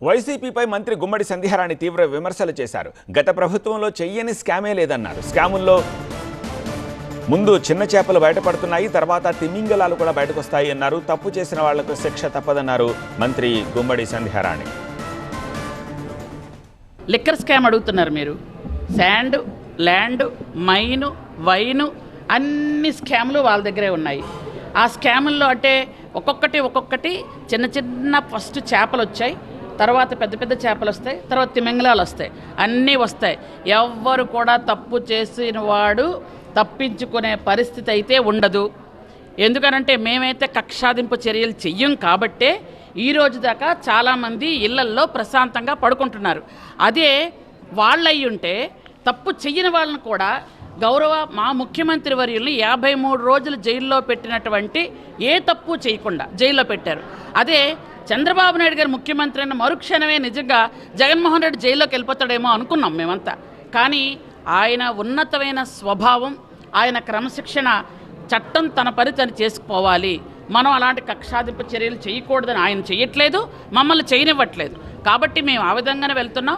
వైసీపీపై మంత్రి గుమ్మడి సంధ్యారాణి తీవ్ర విమర్శలు చేశారు. గత ప్రభుత్వంలో చెయ్యని స్కామే లేదన్నారు. స్కాముల్లో ముందు చిన్న చేపలు బయటపడుతున్నాయి, తర్వాత తిమింగలాలు కూడా బయటకొస్తాయి అన్నారు. తప్పు చేసిన వాళ్లకు శిక్ష తప్పదన్నారు మంత్రి గుమ్మడి సంధ్యారాణి. లిక్కర్ స్కామ్ అడుగుతున్నారు మీరు. శాండ్, ల్యాండ్, మైను, వైను అన్ని స్కాములు వాళ్ళ దగ్గరే ఉన్నాయి. ఆ స్కాముల్లో అంటే ఒక్కొక్కటి చిన్న చిన్న ఫస్ట్ చేపలు వచ్చాయి, తర్వాత పెద్ద పెద్ద చేపలు వస్తాయి, తర్వాత తిమింగలాలు వస్తాయి, అన్నీ వస్తాయి. ఎవ్వరు కూడా తప్పు చేసిన వాడు తప్పించుకునే పరిస్థితి అయితే ఉండదు. ఎందుకనంటే మేమైతే కక్షాదింపు చర్యలు చెయ్యం కాబట్టే ఈరోజు దాకా చాలామంది ఇళ్లల్లో ప్రశాంతంగా పడుకుంటున్నారు. అదే వాళ్ళయ్యి ఉంటే తప్పు చెయ్యని వాళ్ళని కూడా గౌరవ మా ముఖ్యమంత్రి వర్యుల్ని 53 రోజులు జైల్లో పెట్టినటువంటి ఏ తప్పు చేయకుండా జైల్లో పెట్టారు. అదే చంద్రబాబు నాయుడు గారు ముఖ్యమంత్రి అన్న మరుక్షణమే నిజంగా జగన్మోహన్ రెడ్డి జైల్లోకి వెళ్ళిపోతాడేమో అనుకున్నాం మేమంతా. కానీ ఆయన ఉన్నతమైన స్వభావం, ఆయన క్రమశిక్షణ, చట్టం తన పని తను చేసుకుపోవాలి, మనం అలాంటి కక్షాదింపు చర్యలు చేయకూడదని ఆయన చేయట్లేదు, మమ్మల్ని చేయనివ్వట్లేదు. కాబట్టి మేము ఆ విధంగానే వెళ్తున్నాం.